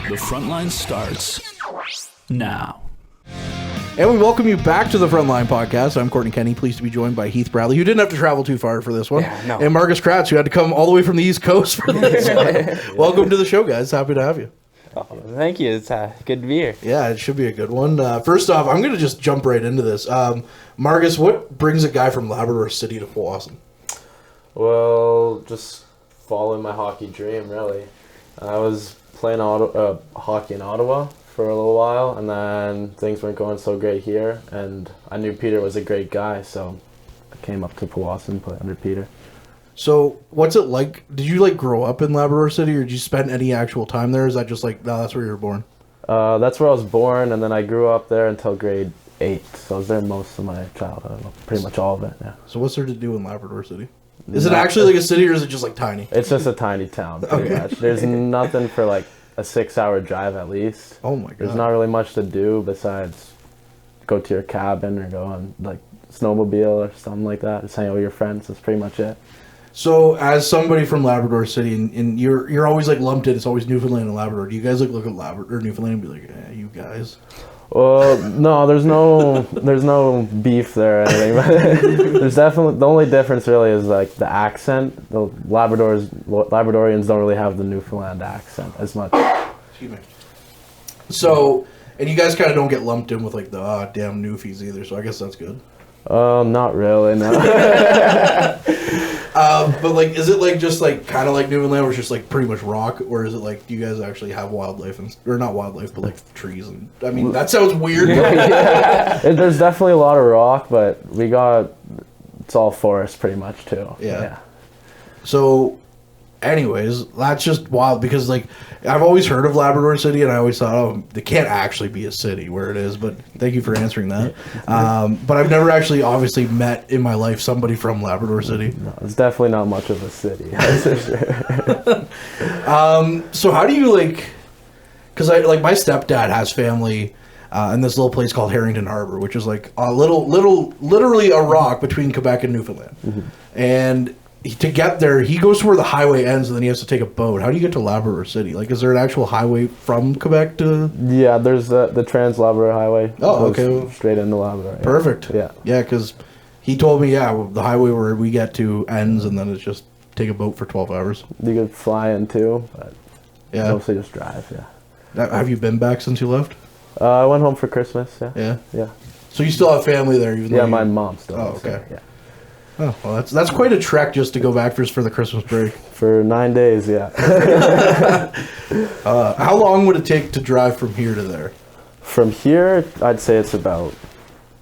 The Frontline starts now. And we welcome you back to the Frontline podcast. I'm Kortney Kenny, pleased to be joined by Heath Bradley, who didn't have to travel too far for this one. Yeah, no. And Marcus Krats, who had to come all the way from the East Coast for this one. Welcome to the show, guys. Happy to have you. Oh, thank you. It's good to be here. Yeah, it should be a good one. First off, I'm going to just jump right into this. Marcus, what brings a guy from Labrador City to Powassan? Well, just following my hockey dream, really. I was playing hockey in Ottawa for a little while, and then things weren't going so great here, and I knew Peter was a great guy, so I came up to Powassan and played under Peter. So, what's it like? Did you, grow up in Labrador City, or did you spend any actual time there? Or is that just, no, that's where you were born? That's where I was born, and then I grew up there until grade 8, so I was there most of my childhood, pretty much all of it, yeah. So what's there to do in Labrador City? Is it actually a city, or is it just tiny? It's just a tiny town, pretty much. There's nothing for a 6-hour drive at least. Oh my god. There's not really much to do besides go to your cabin or go on snowmobile or something like that. Just hang out with your friends. That's pretty much it. So as somebody from Labrador City, and you're always lumped in, it's always Newfoundland and Labrador. Do you guys look at Labrador or Newfoundland and be like, you guys? Well, no, there's no beef there or anything. There's definitely, the only difference really is the accent. The Labradorians don't really have the Newfoundland accent as much. Excuse me. So, and you guys kind of don't get lumped in with the damn Newfies either. So I guess that's good. Not really, no. But is it just kind of like Newfoundland, where it's just pretty much rock, or is it do you guys actually have wildlife or not wildlife, but trees? And I mean, that sounds weird. Yeah. There's definitely a lot of rock, but it's all forest pretty much too. Yeah. So, anyways, that's just wild because I've always heard of Labrador City, and I always thought, it can't actually be a city where it is. But thank you for answering that. But I've never actually obviously met in my life somebody from Labrador City. No, it's definitely not much of a city. That's for sure. So how do you because my stepdad has family in this little place called Harrington Harbor, which is literally a rock between Quebec and Newfoundland. Mm-hmm. And to get there, he goes to where the highway ends, and then he has to take a boat. How do you get to Labrador City? Is there an actual highway from Quebec to? Yeah, there's the Trans-Labrador Highway. Oh, okay. Straight into Labrador. Yeah. Perfect. Yeah. Yeah, because he told me, the highway where we get to ends, and then it's just take a boat for 12 hours. You could fly in too, but mostly just drive, yeah. Have you been back since you left? I went home for Christmas, yeah. Yeah? Yeah. So you still have family there? Even though my mom still Oh, lives okay. there, yeah. Oh, well, that's quite a trek just to go back for the Christmas break. For 9 days, yeah. How long would it take to drive from here to there? From here, I'd say it's about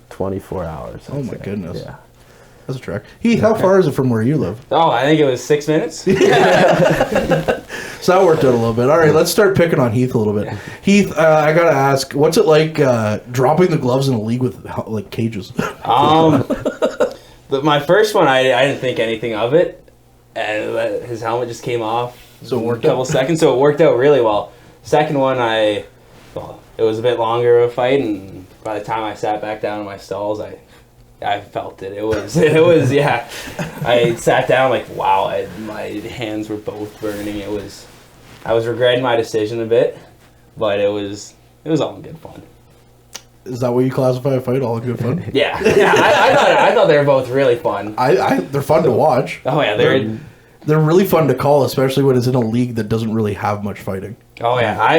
24 hours. Oh my goodness. Yeah. That's a trek. Heath, how far is it from where you live? Oh, I think it was 6 minutes. So that worked out a little bit. All right, let's start picking on Heath a little bit. Heath, I gotta ask, what's it like dropping the gloves in a league with cages? My first one, I didn't think anything of it, and his helmet just came off. So it worked a couple seconds, so it worked out really well. Second one, it was a bit longer of a fight, and by the time I sat back down in my stalls, I felt it. It was yeah. I sat down wow. My hands were both burning. I was regretting my decision a bit, but it was all in good fun. Is that what you classify a fight? All in good fun? Yeah. I thought they were both really fun. They're fun to watch. Oh yeah, they're really fun to call, especially when it's in a league that doesn't really have much fighting. Oh yeah, I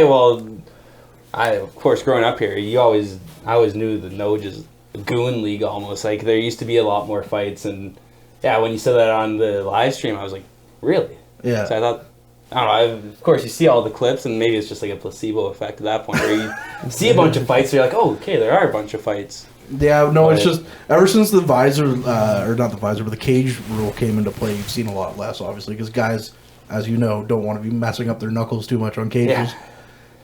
of course growing up here, I always knew the Noj is a goon league almost. There used to be a lot more fights, and yeah, when you said that on the live stream, I was like, really? Yeah. So I thought, I don't know. Of course, you see all the clips, and maybe it's just a placebo effect at that point, where you see a bunch of fights, so you're like, oh, okay, there are a bunch of fights. Yeah, no, it's just ever since the visor, or not the visor, but the cage rule came into play, you've seen a lot less, obviously, because guys, as you know, don't want to be messing up their knuckles too much on cages. Yeah.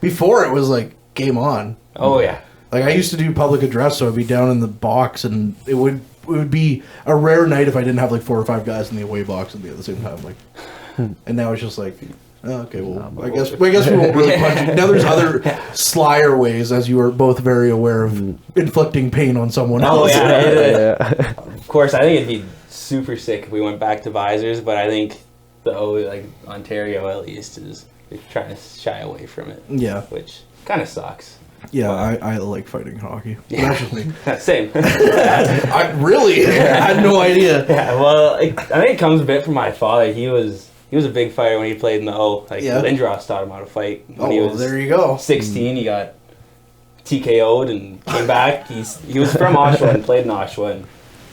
Before, it was game on. Oh, yeah. I used to do public address, so I'd be down in the box, and it would be a rare night if I didn't have 4 or 5 guys in the away box at the same time. And now it's just oh, okay, well, I guess we won't really punch you. Now there's other slyer ways, as you are both very aware of, inflicting pain on someone else. Oh, yeah. Of course, I think it'd be super sick if we went back to visors, but I think the Ontario at least is trying to shy away from it. Yeah. Which kind of sucks. Yeah, I like fighting hockey. Yeah. That's just me. Same. I really I had no idea. Yeah, well, I think it comes a bit from my father. He was a big fighter when he played in the O. Like, Lindros taught him how to fight. When he was there you go. 16, he got TKO'd and came back. He was from Oshawa and played in Oshawa. And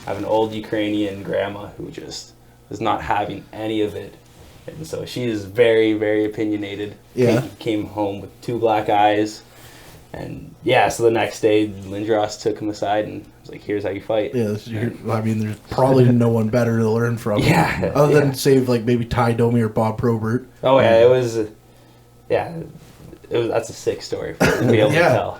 I have an old Ukrainian grandma who just was not having any of it. And so she is very, very opinionated. Yeah. Came home with 2 black eyes. And yeah, so the next day, Lindros took him aside and was like, "Here's how you fight." Yeah, I mean, there's probably no one better to learn from. Yeah. Other than save like maybe Ty Domi or Bob Probert. Oh yeah, it was. That's a sick story for me to be able to tell.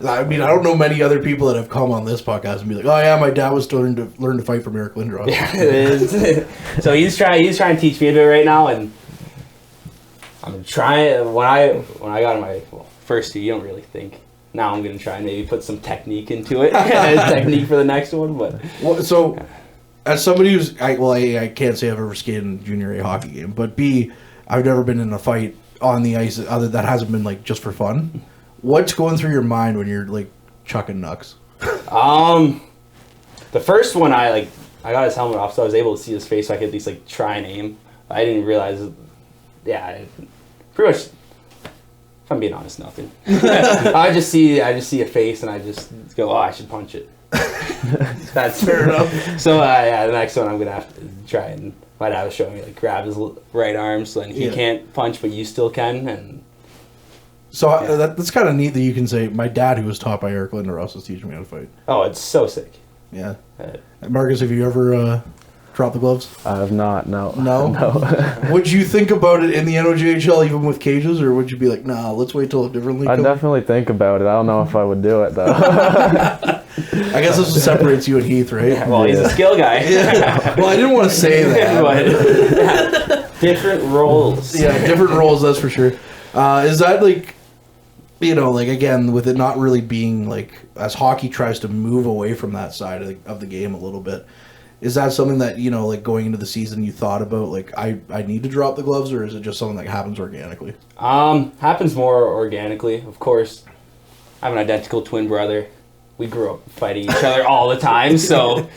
I mean, I don't know many other people that have come on this podcast and be like, "Oh yeah, my dad was learn to fight from Eric Lindros." Yeah, it is. So he's trying to teach me a bit right now, and I'm trying. When I got in my first 2, you don't really think. Now I'm gonna try and maybe put some technique into it, technique for the next one. But so, as somebody who's I can't say I've ever skated in a junior A hockey game, but B, I've never been in a fight on the ice other that hasn't been like just for fun. What's going through your mind when you're like chucking knucks? The first one I got his helmet off, so I was able to see his face, so I could at least like try and aim. I didn't realize. Pretty much. If I'm being honest, nothing. I just see a face and I just go, "Oh, I should punch it." That's fair enough. So the next one I'm gonna have to try, and my dad was showing me like grab his right arm, so then he can't punch, but you still can. And so that's kind of neat that you can say my dad, who was taught by Eric Lindros, was teaching me how to fight. Oh, it's so sick. Yeah. Marcus, have you ever dropped the gloves? I have not. No. No. Would you think about it in the NOJHL even with cages, or would you be like, "Nah, let's wait till a different league"? I definitely think about it. I don't know if I would do it though. I guess this is separates you and Heath, right? Yeah, well, he's a skill guy. Yeah. Well, I didn't want to say that. But, different roles. Yeah, different roles. That's for sure. Is that like, again, with it not really being like, as hockey tries to move away from that side of the game a little bit, is that something that, like going into the season you thought about, like, I need to drop the gloves, or is it just something that happens organically? Happens more organically. Of course, I have an identical twin brother. We grew up fighting each other all the time, so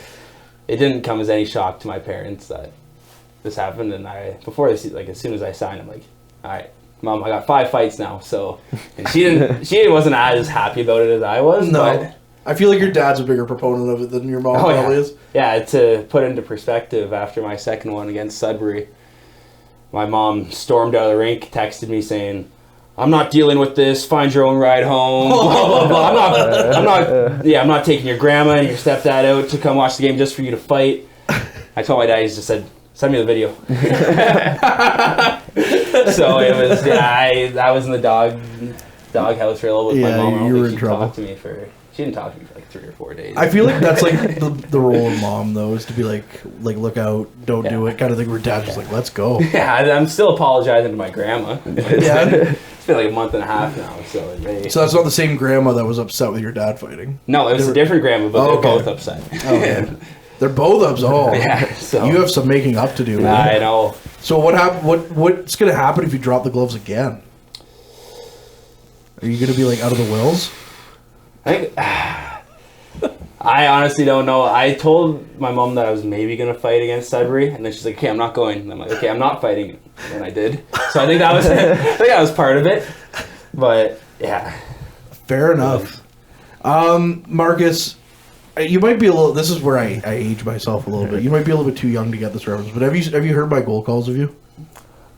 it didn't come as any shock to my parents that this happened. And as soon as I signed, I'm like, "All right, Mom, I got 5 fights now." So, and she wasn't as happy about it as I was. No. But I feel like your dad's a bigger proponent of it than your mom probably is. Yeah, to put into perspective, after my second one against Sudbury, my mom stormed out of the rink, texted me saying, "I'm not dealing with this. Find your own ride home." Blah blah blah. I'm not taking your grandma and your stepdad out to come watch the game just for you to fight. I told my dad, he just said, "Send me the video." So it was. I was in the dog house for a little with my mom. I don't think she talked to me She didn't talk to me for like 3 or 4 days. I feel like that's like the role of mom, though, is to be like look out, don't do it, kind of thing. Where dad's just like, "Let's go." Yeah, I'm still apologizing to my grandma. Yeah, it's been like a month and a half now. So that's not the same grandma that was upset with your dad fighting. No, it was a different grandma, but they're both upset. Oh, yeah. They're both upset. Oh, yeah. So you have some making up to do. I know. So what's gonna happen if you drop the gloves again? Are you gonna be like out of the wills? I honestly don't know. I told my mom that I was maybe going to fight against Sudbury, and then she's like, "Okay, I'm not going." And I'm like, "Okay, I'm not fighting." And I did. So I think that was part of it. But yeah. Fair enough. Marcus, you might be a little, this is where I age myself a little bit. You might be a little bit too young to get this reference, but have you heard my goal calls of you?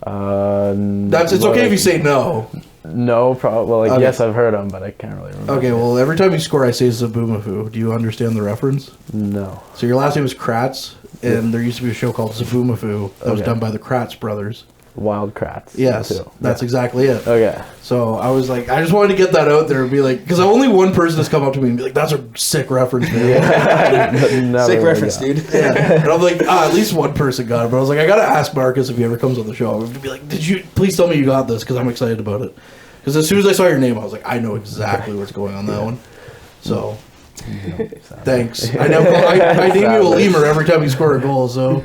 It's okay if you say no. No, probably. Well, okay. Yes, I've heard them, but I can't really remember. Okay, well, every time you score, I say Zaboomafoo. Do you understand the reference? No. So your last name is Krats, and there used to be a show called Zaboomafoo that was done by the Krats brothers. Wild Krats. Yes, that's exactly it. Okay. So I was like, I just wanted to get that out there and be like, because only one person has come up to me and be like, "That's a sick reference, man." Yeah. Sick reference, dude. Yeah. And I'm like, at least one person got it. But I was like, I got to ask Marcus if he ever comes on the show. I'm going to be like, please tell me you got this, because I'm excited about it. Because as soon as I saw your name, I was like, I know exactly what's going on that one. So, Thanks. I know. I name you a lemur every time you score a goal. So,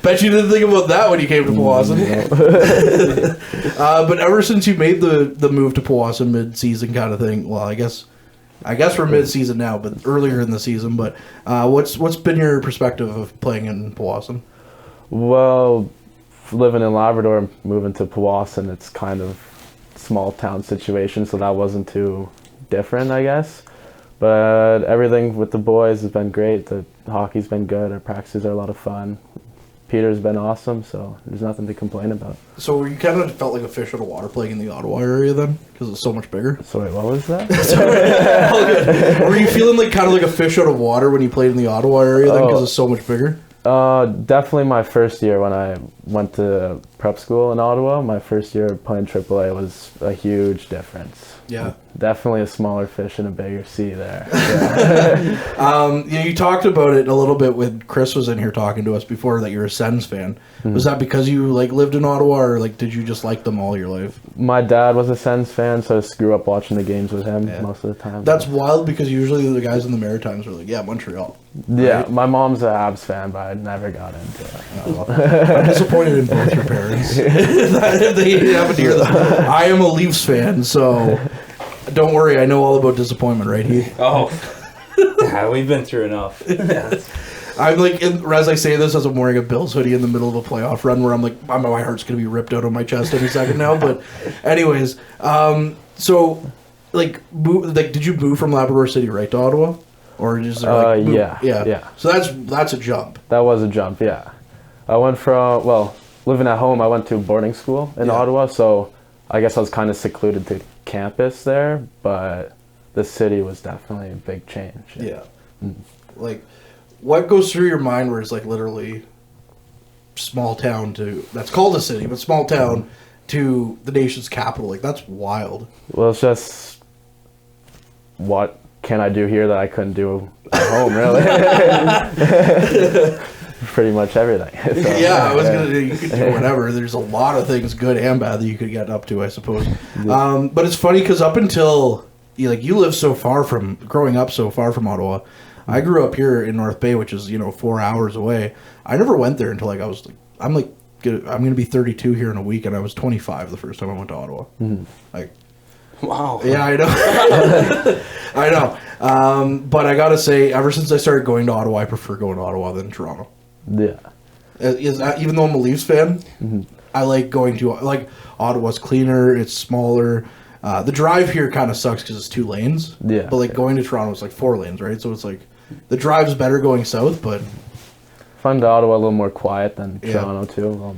bet you didn't think about that when you came to Powassan. But ever since you made the move to Powassan mid-season kind of thing, well, I guess we're mid-season now, but earlier in the season. But what's been your perspective of playing in Powassan? Well, living in Labrador, moving to Powassan, it's kind of small town situation, so that wasn't too different, I guess. But everything with the boys has been great. The hockey's been good. Our practices are a lot of fun. Peter's been awesome, so there's nothing to complain about. So you kind of felt like a fish out of water playing in the Ottawa area then? Because it's so much bigger? Sorry, what was that? All good. Were you feeling like kind of like a fish out of water when you played in the Ottawa area then because it's so much bigger? Definitely my first year when I went to prep school in Ottawa. My first year playing AAA was a huge difference. Yeah. Definitely a smaller fish in a bigger sea there. Yeah. You talked about it a little bit when Chris was in here talking to us before that you're a Sens fan. Mm-hmm. Was that because you like lived in Ottawa, or like did you just like them all your life? My dad was a Sens fan, so I just grew up watching the games with him most of the time. That's wild because usually the guys in the Maritimes are like, yeah, Montreal. Yeah, right? My mom's a Habs fan, but I never got into it. Oh, well, I'm disappointed in both your parents. They haven't hear that. I am a Leafs fan, so don't worry. I know all about disappointment, right, Heath? Oh, yeah, we've been through enough. I'm like, as I say this, as I'm wearing a Bills hoodie in the middle of a playoff run, where I'm like, my heart's gonna be ripped out of my chest any second now. But, anyways, so like, did you move from Labrador City right to Ottawa, or just like, yeah? So that's a jump. That was a jump, yeah. I went from living at home. I went to boarding school in Ottawa, so I guess I was kind of secluded to campus there, but the city was definitely a big change. Yeah. Like, what goes through your mind where it's like literally small town that's called a city, but small town to the nation's capital? Like, that's wild. Well, it's just, what can I do here that I couldn't do at home, really? Pretty much everything. So, yeah, you could do whatever. There's a lot of things, good and bad, that you could get up to, I suppose. But it's funny because up until you live growing up so far from Ottawa. I grew up here in North Bay, which is 4 hours away. I never went there until I'm going to be 32 here in a week, and I was 25 the first time I went to Ottawa. Mm-hmm. Like, wow. Yeah, I know. I know. But I gotta say, ever since I started going to Ottawa, I prefer going to Ottawa than Toronto. Yeah. Even though I'm a Leafs fan, I like going to Ottawa's cleaner. It's smaller. The drive here kind of sucks because it's 2 lanes. Yeah. But going to Toronto, it's 4 lanes, right? So it's the drive's better going south, but Find Ottawa a little more quiet than Toronto too.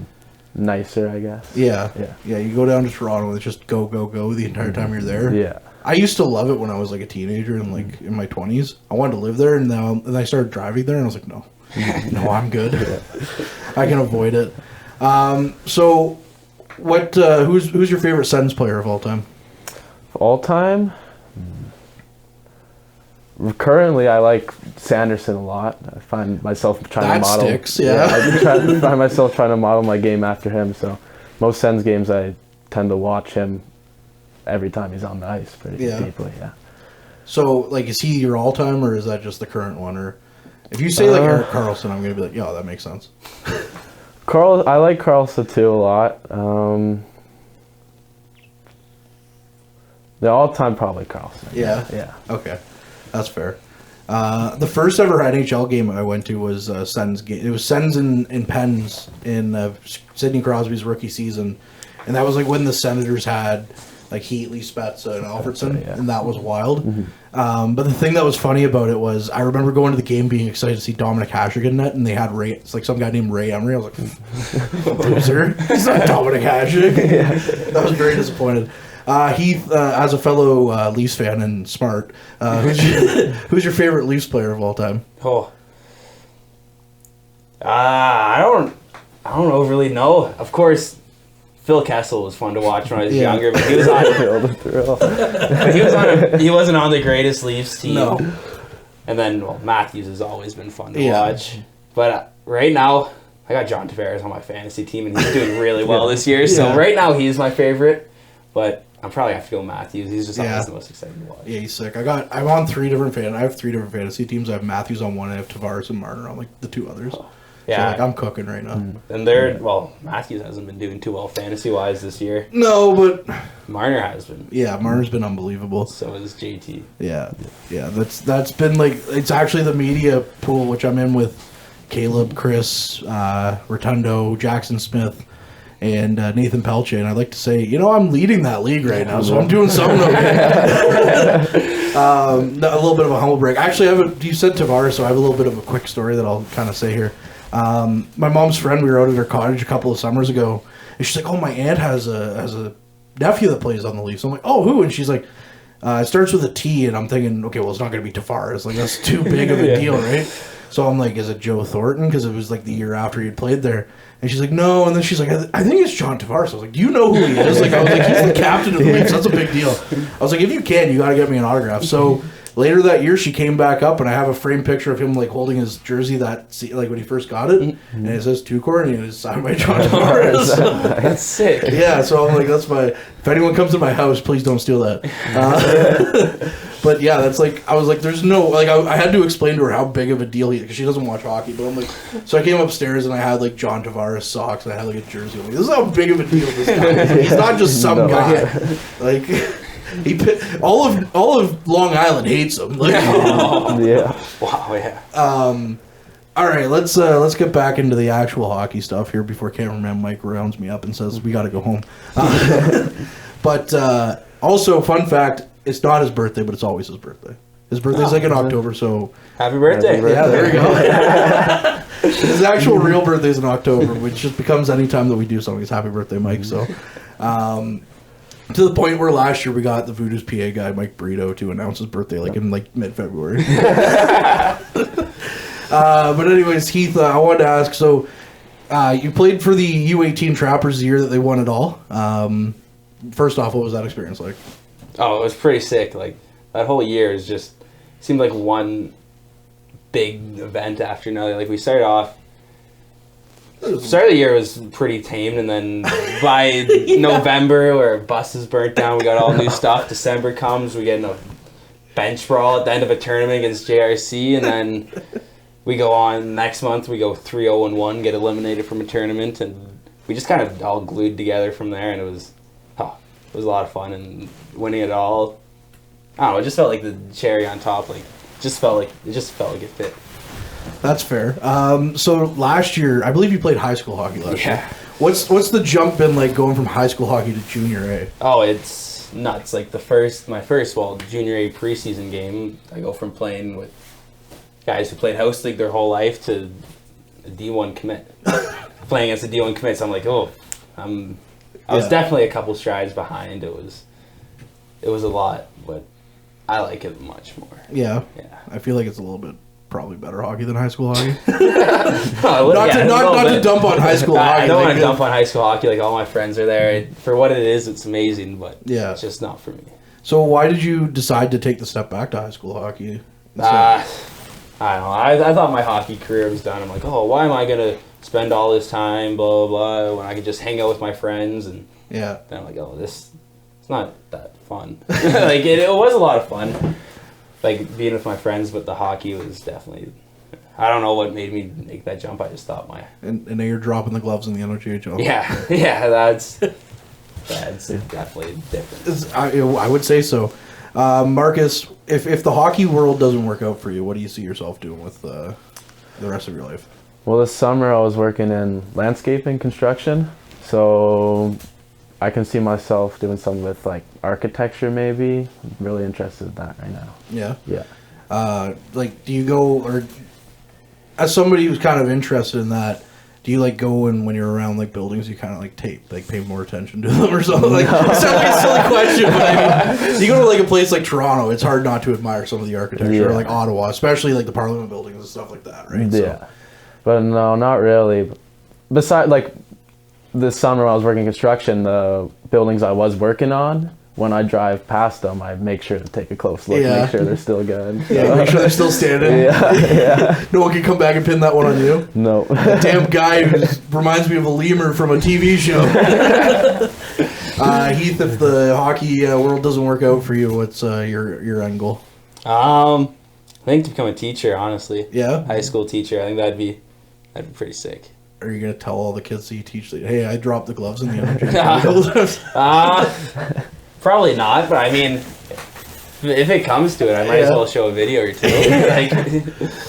Nicer, I guess. Yeah. You go down to Toronto and it's just go the entire time you're there. Yeah. I used to love it when I was a teenager and in my 20s. I wanted to live there, and then I started driving there, and I was like, no, I'm good. I can avoid it. So, what? Who's your favorite Sens player of all time? All time? Currently, I like Sanderson a lot. I find myself trying to model. That sticks, yeah. I find myself trying to model my game after him. So, most Sens games, I tend to watch him every time he's on the ice pretty deeply. Yeah. So, is he your all-time, or is that just the current one? Or if you say Erik Karlsson, I'm gonna be like, yeah, that makes sense. I like Karlsson too a lot. The all-time probably Karlsson. Yeah. Okay, that's fair. The first ever NHL game I went to was Sens game. It was Sens in Pens in Sidney Crosby's rookie season, and that was when the Senators had Heath, Spezza, and Alfredsson, and that was wild. Mm-hmm. But the thing that was funny about it was I remember going to the game being excited to see Dominic Hasek in net, and they had Ray. It's some guy named Ray Emery. I was like, loser. It's not Dominic Hasek. I was very disappointed. Heath, as a fellow Leafs fan and smart, who's your favorite Leafs player of all time? I don't overly know. Of course, Phil Kessel was fun to watch when I was younger, but he was on. He wasn't on the greatest Leafs team. No. And then Matthews has always been fun to watch. But right now, I got John Tavares on my fantasy team, and he's doing really well this year. So right now, he's my favorite. But I'm probably have to go Matthews. He's just Yeah. always the most exciting to watch. Yeah, he's sick. I'm on I have 3 different fantasy teams. I have Matthews on one, I have Tavares and Marner on like the 2 others. Yeah. So, like, I'm cooking right now. And Matthews hasn't been doing too well fantasy-wise this year. No, but Marner has been. yeah, Marner's been unbelievable. So is JT. Yeah. That's been like, it's actually the media pool, which I'm in with Caleb, Chris, Rotundo, Jackson Smith, and Nathan Pelche. And I'd like to say, I'm leading that league right now, so I'm doing something okay. A little bit of a humble break. Actually, you said Tavares, so I have a little bit of a quick story that I'll kind of say here. My mom's friend, we were out at her cottage a couple of summers ago, and she's like, "Oh, my aunt has a nephew that plays on the Leafs." I'm like, "Oh, who?" And she's like, "It starts with a T," and I'm thinking, okay, well, it's not going to be Tavares. Like, that's too big of a deal, right? So I'm like, is it Joe Thornton? Because it was like the year after he had played there. And she's like, no. And then she's like, I think it's John Tavares. I was like, do you know who he is? Like, I was like, he's the captain of the Leafs. That's a big deal. I was like, if you can, you got to get me an autograph. So later that year, she came back up, and I have a framed picture of him like holding his jersey when he first got it, and it says to Kortney, and it's signed by John Tavares. That's sick. Yeah, so I'm like, that's my. If anyone comes to my house, please don't steal that. But yeah, that's like, I was like, there's no, like, I had to explain to her how big of a deal because she doesn't watch hockey. But I'm like, so I came upstairs and I had like John Tavares socks and I had like a jersey. I'm like, this is how big of a deal this guy is. He's not just some guy. Like, all of Long Island hates him. Like, Yeah. Wow, yeah. all right, let's get back into the actual hockey stuff here before cameraman Mike rounds me up and says we got to go home. But also, fun fact, it's not his birthday, but it's always his birthday. His birthday's like in October, so... Happy birthday. Yeah, there we go. His actual real birthday's in October, which just becomes any time that we do something. It's happy birthday, Mike. So, to the point where last year we got the Voodoos PA guy, Mike Burrito, to announce his birthday in mid-February. But anyways, Heath, I wanted to ask, so you played for the U18 Trappers the year that they won it all. First off, what was that experience like? Oh, it was pretty sick. Like, that whole year is just seemed like one big event after another. Like, we started off, start of the year was pretty tamed, and then by November, where buses burnt down, we got all new stuff. December comes, we get in a bench brawl at the end of a tournament against JRC, and then we go on next month, we go 3-0-1, get eliminated from a tournament, and we just kind of all glued together from there, and it was a lot of fun, and winning it all, I don't know, it just felt like the cherry on top. Like, it just felt like it fit. That's fair. So last year, I believe you played high school hockey last year. Yeah. What's the jump been like going from high school hockey to junior A? Oh, it's nuts. Like, my first junior A preseason game, I go from playing with guys who played house league their whole life to a D1 commit. Playing against a D1 commit, so I'm like, I was definitely a couple strides behind. It was a lot, but I like it much more. Yeah. Yeah. I feel like it's a little bit probably better hockey than high school hockey. Not to dump on high school hockey. I don't want to dump on high school hockey. Like, all my friends are there. For what it is, it's amazing, but it's just not for me. So why did you decide to take the step back to high school hockey? I don't know. I thought my hockey career was done. I'm like, why am I going to spend all this time, blah, blah, blah, when I could just hang out with my friends? And then I'm like, it's not that fun. Like, it was a lot of fun, like, being with my friends, but the hockey was definitely, I don't know what made me make that jump. I just thought And now you're dropping the gloves in the NOGHL. Yeah, that's definitely different. I would say so. Marcus, if the hockey world doesn't work out for you, what do you see yourself doing with the rest of your life? Well, this summer I was working in landscaping construction, so I can see myself doing something with like architecture maybe. I'm really interested in that right now. Yeah? Yeah. Like, do you go, or as somebody who's kind of interested in that, do you like go and when you're around like buildings, you kind of like pay more attention to them or something? Like, it's not like a silly question, but I mean, you go to like a place like Toronto, it's hard not to admire some of the architecture, or like Ottawa, especially like the Parliament buildings and stuff like that, right? Yeah. So. But no, not really. Besides, like, this summer when I was working construction, the buildings I was working on, when I drive past them, I make sure to take a close look, make sure they're still good. So. Yeah, make sure they're still standing. Yeah. No one can come back and pin that one on you. No. That damn guy who reminds me of a lemur from a TV show. Heath, if the hockey world doesn't work out for you, what's your end goal? I think to become a teacher, honestly. Yeah? High school teacher. I think that'd be pretty sick. Are you going to tell all the kids that you teach that, hey, I dropped the gloves in the energy? Probably not, but I mean, if it comes to it, I might as well show a video or two.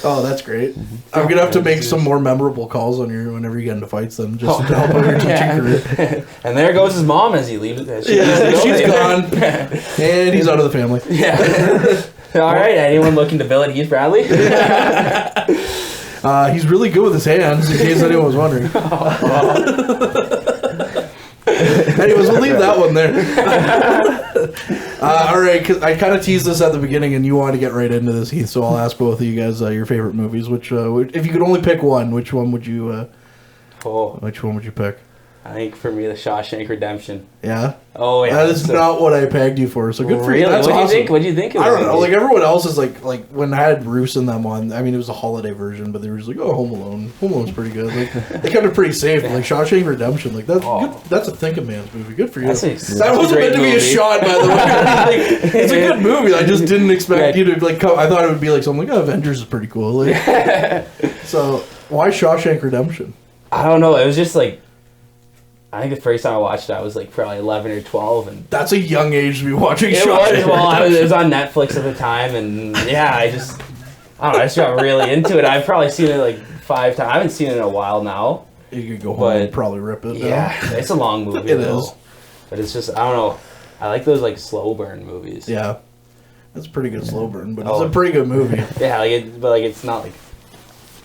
Oh, that's great. I'm going to have to make some more memorable calls on you whenever you get into fights then, just to help out your teaching career. And there goes his mom as he leaves. She's gone. And he's out of the family. Yeah. All right, anyone looking to bill at Heath Bradley? He's really good with his hands, in case anyone was wondering. Anyways, we'll leave that one there. All right, because I kind of teased this at the beginning, and you wanted to get right into this, Heath. So I'll ask both of you guys your favorite movies. Which, if you could only pick one, which one would you? Which one would you pick? I think for me, The Shawshank Redemption. Yeah. Oh yeah. That is not what I pegged you for. So good for you. That's awesome. What do you think? I don't know. Like everyone else is like when I had Bruce and them on. I mean, it was a holiday version, but they were just like, oh, Home Alone. Home Alone's pretty good. Like they kept it pretty safe. But, like Shawshank Redemption, like that's good. That's a think of man's movie. Good for you. That wasn't meant to be a shot, by the way. Like, it's a good movie. I just didn't expect you to like. I thought it would be like something like Avengers is pretty cool. Like, so why Shawshank Redemption? I don't know. It was just like. I think the first time I watched it, I was like probably 11 or 12, and that's a young age to be watching. It was on Netflix at the time, and yeah, I just got really into it. I've probably seen it like 5 times. I haven't seen it in a while now. You could go home and probably rip it. Yeah, it's a long movie. It is, but it's just I don't know. I like those like slow burn movies. Yeah, that's a pretty good slow burn, but it's a pretty good movie. Yeah, but it's not like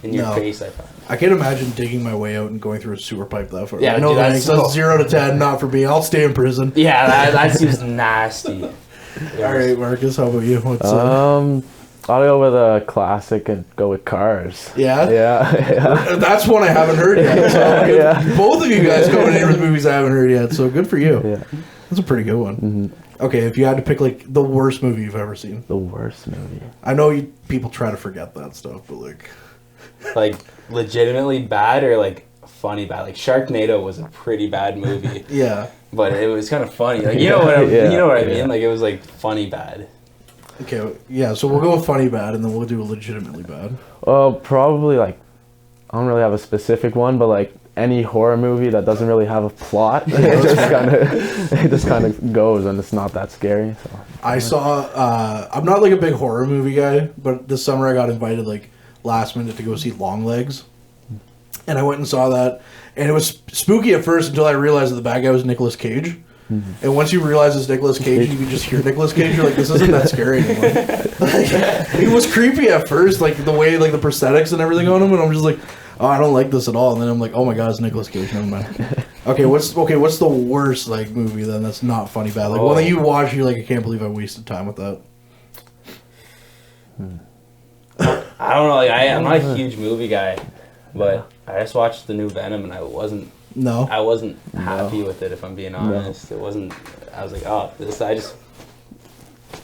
in your face. I find. I can't imagine digging my way out and going through a sewer pipe that far. Yeah, I know that's 0 to 10, not for me. I'll stay in prison. Yeah, that seems nasty. All right, Marcus, how about you? What's I'll go with a classic and go with Cars. Yeah? Yeah. That's one I haven't heard yet. So both of you guys coming in with movies I haven't heard yet, so good for you. Yeah. That's a pretty good one. Mm-hmm. Okay, if you had to pick like the worst movie you've ever seen. The worst movie. I know people try to forget that stuff, but like legitimately bad or like funny bad. Like Sharknado was a pretty bad movie. Yeah. But it was kind of funny. Like you know what I mean? Like it was like funny bad. Okay, yeah, so we'll go with funny bad and then we'll do legitimately bad. Probably like I don't really have a specific one, but like any horror movie that doesn't really have a plot, it just kind of goes and it's not that scary. So. I saw I'm not like a big horror movie guy, but this summer I got invited like last minute to go see Longlegs, and I went and saw that, and it was spooky at first until I realized that the bad guy was Nicolas Cage. Mm-hmm. And once you realize it's Nicolas Cage, you can just hear Nicolas Cage. You're like, this isn't that scary anymore. It was creepy at first, like the way like the prosthetics and everything on him, and I'm just like, oh, I don't like this at all. And then I'm like, oh my god, it's Nicolas Cage. Never mind. Okay, what's the worst like movie then that's not funny bad? Like one that you watch, you're like, I can't believe I wasted time with that. I don't know. Like I'm not a huge movie guy, but I just watched the new Venom and I wasn't happy with it. If I'm being honest, it wasn't. I was like, oh,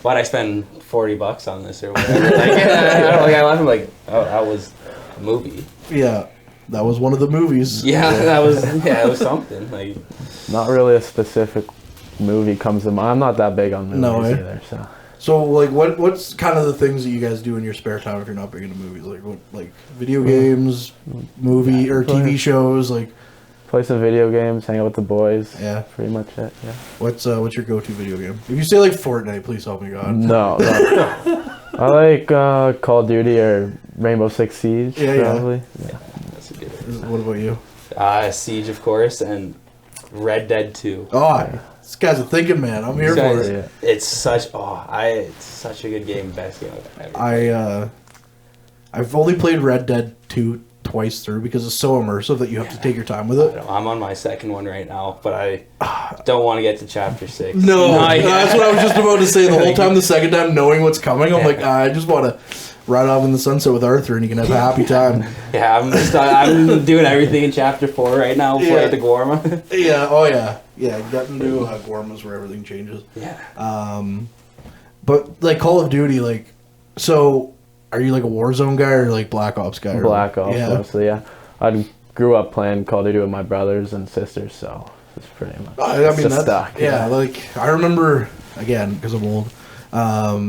why'd I spend $40 on this or whatever? Like, I left him like, oh, that was a movie. Yeah, that was one of the movies. Yeah, it was something. Like, not really a specific movie comes to mind. I'm not that big on movies either, so. So, like, what's kind of the things that you guys do in your spare time if you're not big into movies? Like, like video games, movie or TV shows, like. Play some video games, hang out with the boys. Yeah, pretty much it. Yeah. What's your go-to video game? If you say like Fortnite, please help me God. No. I like Call of Duty or Rainbow Six Siege. Probably. Yeah. That's a good one. What about you? Siege, of course, and Red Dead 2. Oh, this guy's a thinking man. I'm here for it. It's such a good game. Best game I've ever. I've only played Red Dead 2 twice through because it's so immersive that you have to take your time with it. I'm on my second one right now, but I don't want to get to chapter 6. No, that's what I was just about to say. The whole time, the second time, knowing what's coming, I'm like, I just want to ride off in the sunset with Arthur, and you can have a happy time. Yeah, I'm doing everything in chapter 4 right now before I hit the Gorma. Yeah, oh yeah, getting to Gorma's where everything changes. Yeah. But like Call of Duty, like, so. Are you like a Warzone guy or like Black Ops guy? Black Ops, mostly, yeah. I grew up playing Call of Duty with my brothers and sisters, so It's pretty much. I mean, it's a that's stock, yeah. Like I remember again because I'm old,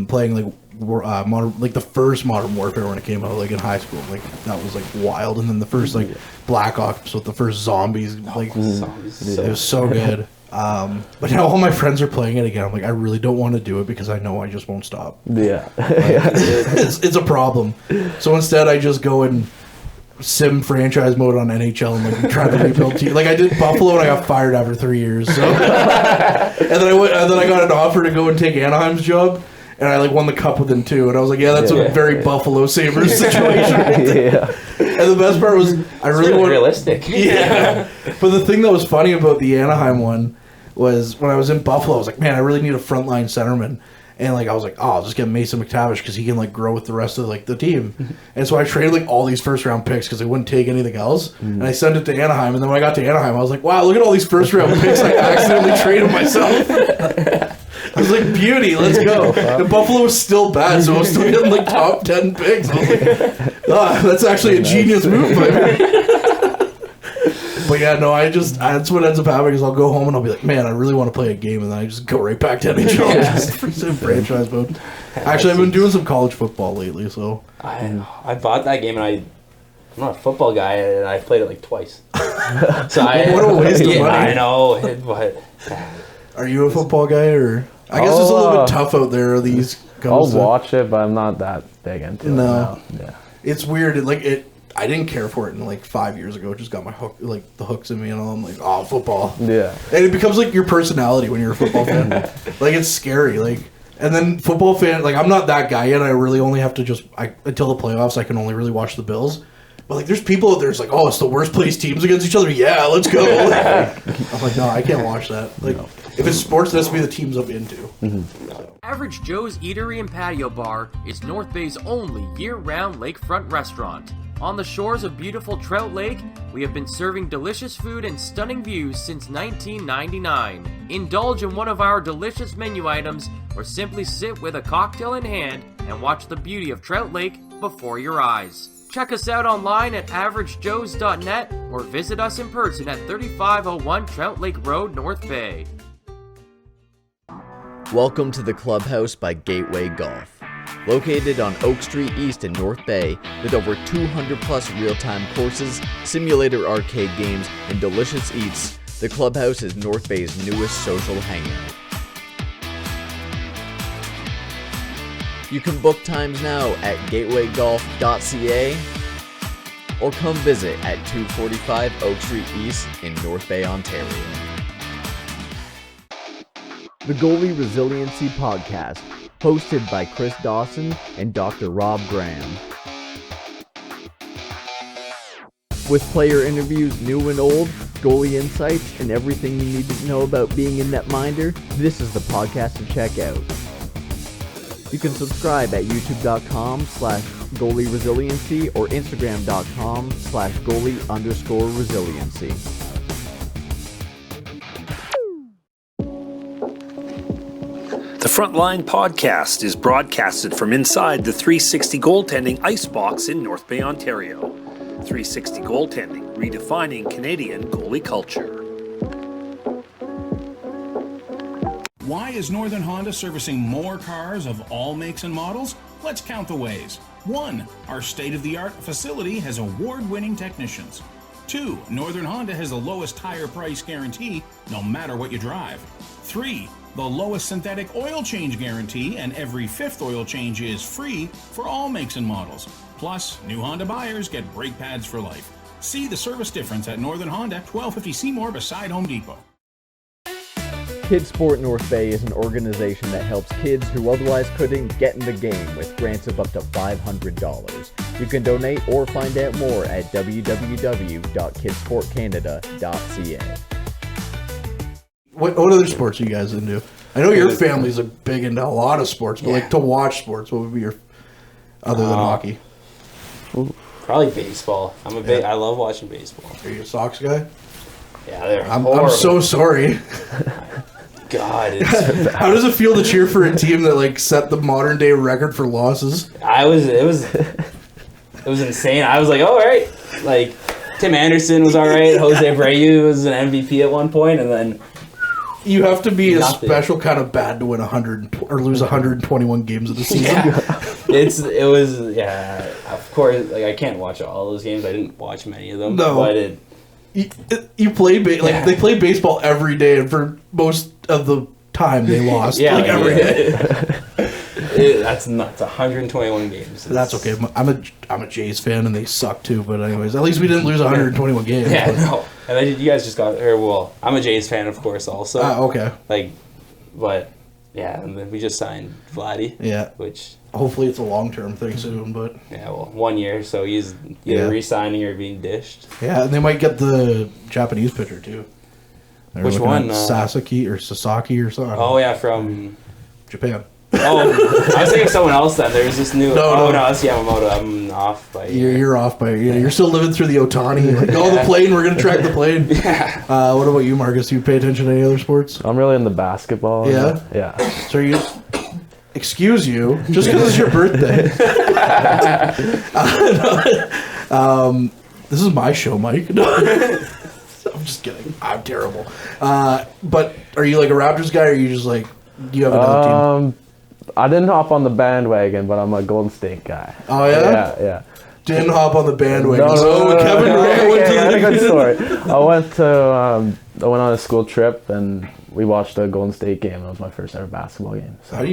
playing like modern, like the first Modern Warfare when it came out, like in high school. Like that was like wild, and then the first like Black Ops with the first zombies, like it was so good. But now all my friends are playing it again. I'm like, I really don't want to do it because I know I just won't stop. Yeah. It's a problem. So instead, I just go and sim franchise mode on NHL and like try to rebuild team. Like I did Buffalo and I got fired after 3 years. So and then I got an offer to go and take Anaheim's job. And I like won the cup within 2, and I was like, "Yeah, that's a very Buffalo Sabres situation." Yeah. And the best part was, I really wanted realistic. Yeah. But the thing that was funny about the Anaheim one was when I was in Buffalo, I was like, "Man, I really need a frontline centerman." And like I was like, "Oh, I'll just get Mason McTavish because he can like grow with the rest of like the team." And so I traded like all these first round picks because I wouldn't take anything else, and I sent it to Anaheim. And then when I got to Anaheim, I was like, "Wow, look at all these first round picks I accidentally traded myself." I was like, beauty, let's go. And Buffalo was still bad, so I was still getting like top 10 picks. I was like, that's actually a genius move by me. But yeah, no, that's what ends up happening is I'll go home and I'll be like, man, I really want to play a game, and then I just go right back to NHL. Just in franchise mode. Actually, I've been doing some college football lately, so. I bought that game and I'm not a football guy, and I played it like twice. So what a waste of money. I know, but. Are you a football guy, or? I guess it's a little bit tough out there. I'll watch it, but I'm not that big into it. No. Yeah. It's weird. I didn't care for it in like 5 years ago. It just got my hook, like the hooks in me, and I'm like, oh, football. Yeah. And it becomes like your personality when you're a football fan. Like it's scary. Like, and then football fan. Like I'm not that guy yet. I really only have to until the playoffs. I can only really watch the Bills. But like, there's people out there. It's like, oh, it's the worst placed teams against each other. Yeah, let's go. I'm like, no, I can't watch that. Like, if it's sports, it has to be the teams I'm into. So. Average Joe's Eatery and Patio Bar is North Bay's only year-round lakefront restaurant. On the shores of beautiful Trout Lake, we have been serving delicious food and stunning views since 1999. Indulge in one of our delicious menu items, or simply sit with a cocktail in hand and watch the beauty of Trout Lake before your eyes. Check us out online at averagejoes.net or visit us in person at 3501 Trout Lake Road, North Bay. Welcome to the Clubhouse by Gateway Golf. Located on Oak Street East in North Bay, with over 200 plus real-time courses, simulator arcade games, and delicious eats, the Clubhouse is North Bay's newest social hangout. You can book times now at gatewaygolf.ca or come visit at 245 Oak Street East in North Bay, Ontario. The Goalie Resiliency Podcast, hosted by Chris Dawson and Dr. Rob Graham. With player interviews new and old, goalie insights, and everything you need to know about being a netminder, this is the podcast to check out. You can subscribe at youtube.com/goalieresiliency or instagram.com/goalie_resiliency. The Frontline podcast is broadcasted from inside the 360 Goaltending Icebox in North Bay, Ontario. 360 Goaltending, redefining Canadian goalie culture. Why is Northern Honda servicing more cars of all makes and models? Let's count the ways. 1. Our state-of-the-art facility has award-winning technicians. 2. Northern Honda has the lowest tire price guarantee, no matter what you drive. 3. The lowest synthetic oil change guarantee, and every 5th oil change is free for all makes and models. Plus, new Honda buyers get brake pads for life. See the service difference at Northern Honda, 1250 Seymour beside Home Depot. Kids Sport North Bay is an organization that helps kids who otherwise couldn't get in the game with grants of up to $500. You can donate or find out more at www.kidsportcanada.ca. What other sports are you guys into? I know your families are big into a lot of sports, but like to watch sports, what would be your other than hockey? Probably baseball. I love watching baseball. Are you a Sox guy? Yeah, they're I'm so sorry. God, how does it feel to cheer for a team that like set the modern day record for losses? It was insane. I was like, all right, like Tim Anderson was all right. Jose Abreu was an MVP at one point, and then You have to be Nothing. a special kind of bad to win 100 or lose 121 games of the season. it was of course, like, I can't watch all those games. I didn't watch many of them. No. But You play they play baseball every day, and for most of the time they lost. Every day. That's nuts. 121 games. That's okay. I'm a Jays fan, and they suck too. But anyways, at least we didn't lose 121 games. Yeah, but. no. And then you guys just got, I'm a Jays fan, of course, also. Okay. But yeah, and then we just signed Vladdy. Yeah. Which hopefully it's a long-term thing soon, but 1 year, so he's either re-signing or being dished. Yeah, and they might get the Japanese pitcher too. They're Which looking one? at Sasaki or Sasaki or something. Oh yeah, from Japan. Oh, I was thinking of someone else then. There's this new. No, that's Yamamoto. I'm off by. You're off by. You're still living through the Otani. Like, the plane. We're gonna track the plane. What about you, Marcus? Do you pay attention to any other sports? I'm really into basketball. Yeah? Yeah. So you. Excuse you, just because it's your birthday. This is my show, Mike. I'm just kidding. I'm terrible. But are you like a Raptors guy, or are you just like? Do you have another team? I didn't hop on the bandwagon, but I'm a Golden State guy. Oh yeah. Yeah. Didn't hop on the bandwagon. No, Kevin Durant went to a good story. I went on a school trip and we watched a Golden State game. It was my first ever basketball game. So.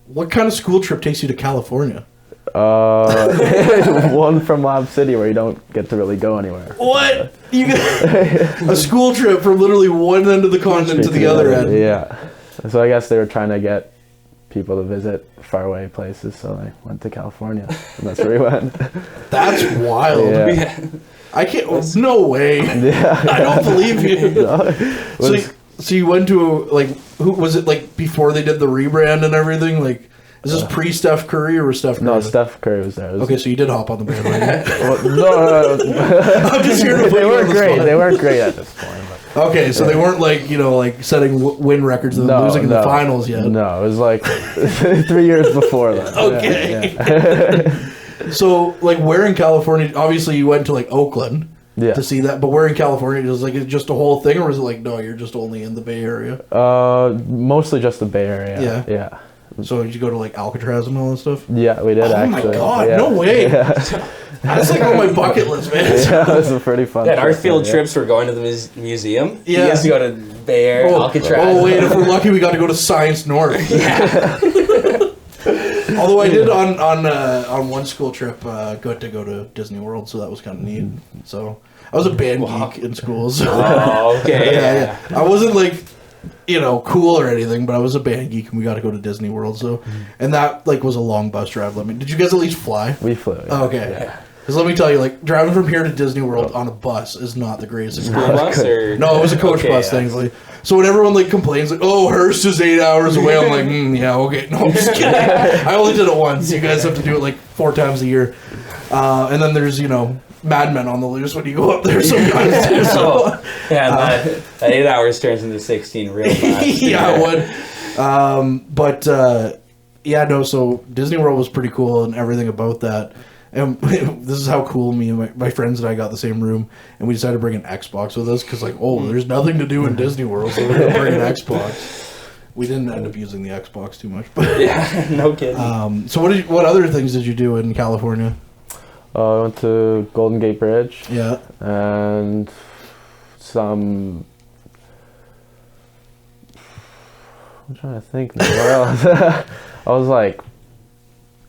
What kind of school trip takes you to California? One from Lab City where you don't get to really go anywhere. What? You get a school trip from literally one end of the continent to the other end. Yeah. So I guess they were trying to get people to visit faraway places, so they went to California, and that's where we went. That's wild. Yeah. I can't. No way. Yeah. I don't believe you. No, So you went to who was it like before they did the rebrand and everything? Like, is this pre Steph Curry or was Steph Curry? No, Steph Curry was there. Okay, so you did hop on the bandwagon. No. I'm just here to put They you on weren't the great. spot. They weren't great at this point. But. Okay, so they weren't like setting win records and losing in the finals yet. No, it was like 3 years before that. Okay. Yeah. So where in California? Obviously, you went to Oakland. Yeah. To see that, but where in California was it just a whole thing, or was it no, you're just only in the Bay Area? Mostly just the Bay Area. Yeah. So did you go to Alcatraz and all that stuff? Yeah, we did actually. Oh my god, yeah. no way! Yeah. That's on my bucket list, man. Yeah, it was a pretty fun. Yeah, our trip, field yeah. trips were going to the museum. Yeah. You guys go to Bay Area, Alcatraz. Oh wait, if we're lucky, we got to go to Science North. Yeah. Although I did on one school trip got to go to Disney World, so that was kind of neat. So I was a band geek in school. So. Oh, okay. Yeah. I wasn't cool or anything, but I was a band geek, and we got to go to Disney World. So, and that was a long bus drive. Did you guys at least fly? We flew. Yeah. Oh, okay. Yeah. Because let me tell you, driving from here to Disney World on a bus is not the greatest School experience. bus or No, it was a coach bus, thankfully. So when everyone complains, oh, Hearst is 8 hours away, I'm like, yeah, okay. No, I'm just kidding. I only did it once. You guys have to do it 4 times a year. And then there's, Mad Men on the loose when you go up there sometimes too. So, that 8 hours turns into 16 real fast. yeah, it would. So Disney World was pretty cool and everything about that. And this is how cool me and my friends and I got the same room, and we decided to bring an Xbox with us because there's nothing to do in Disney World, so we're gonna bring an Xbox. We didn't end up using the Xbox too much, but yeah, no kidding. So what other things did you do in California? I went to Golden Gate Bridge. Yeah, and some. I'm trying to think now. Where else? I was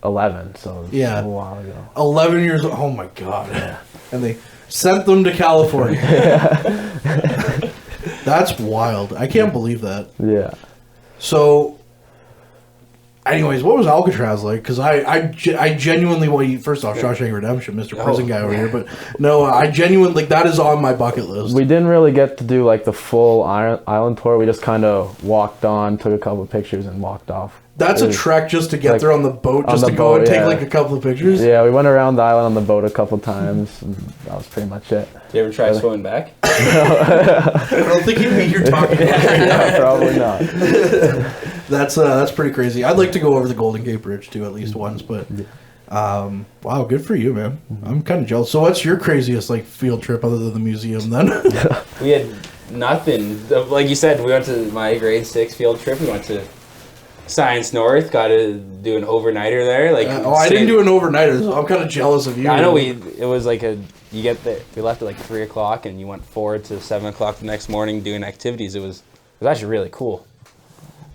11, so it was a while ago. 11 years old. Oh my god! Yeah. And they sent them to California. That's wild. I can't believe that. Yeah. So, anyways, what was Alcatraz like? Because I genuinely, first off, Shawshank Redemption, Mr. Prison guy over here, but no, I genuinely, that is on my bucket list. We didn't really get to do the full island tour. We just kind of walked on, took a couple of pictures, and walked off. That's a trek just to get there on the boat, just to go and take a couple of pictures? Yeah, we went around the island on the boat a couple times, and that was pretty much it. Did you ever try swimming back? I don't think you're talking about right now. Probably not. That's pretty crazy. I'd like to go over the Golden Gate Bridge too, at least once, but Wow, good for you, man. I'm kind of jealous. So what's your craziest like field trip other than the museum then? We had nothing. Like you said, we went to my grade 6 field trip. We went to Science North. Got to do an overnighter there. Like, I didn't do an overnighter, so I'm kind of jealous of you. I know it was like you get there. We left at like 3 o'clock, and you went forward to 7 o'clock the next morning doing activities. It was actually really cool.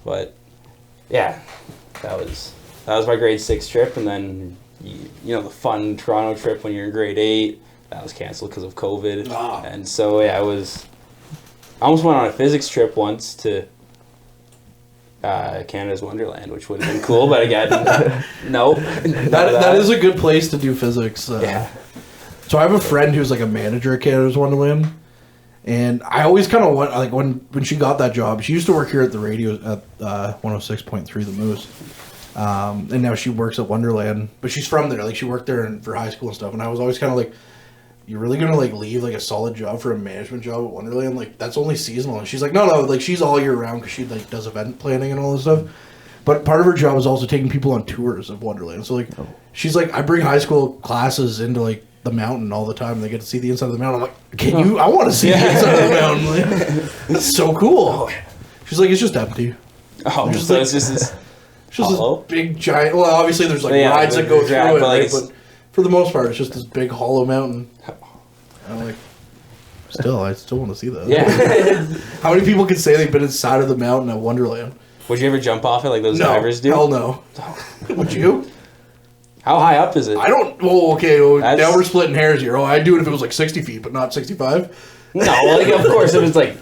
But yeah, that was my grade 6 trip, and then you know the fun Toronto trip when you're in grade 8 that was canceled because of COVID. And so yeah, I almost went on a physics trip once to Canada's Wonderland, which would have been cool, but again, no. That is a good place to do physics. Yeah. So I have a friend who's like a manager at Canada's Wonderland, and I always kind of want, like, when she got that job, she used to work here at the radio at 106.3 The Moose, and now she works at Wonderland, but she's from there. Like, she worked there for high school and stuff, and I was always kind of like, you're really gonna like leave like a solid job for a management job at Wonderland? Like, that's only seasonal. And she's like, no, like, she's all year round because she like does event planning and all this stuff. But part of her job is also taking people on tours of Wonderland. So like, she's like, I bring high school classes into like the mountain all the time. And they get to see the inside of the mountain. I'm like, can you? I want to see the inside of the mountain. Like, that's so cool. She's like, it's just empty. Oh, just so like, it's just this. It's just this big giant. Well, obviously there's like rides that go through it, right? But for the most part, it's just this big hollow mountain. I'm like, I still want to see that. Yeah. How many people can say they've been inside of the mountain at Wonderland? Would you ever jump off it like those divers do? Hell no. Would you? How high up is it? I don't. Oh, okay. Now we're splitting hairs here. Oh, I'd do it if it was like 60 feet, but not 65. No, like of course, if it's like,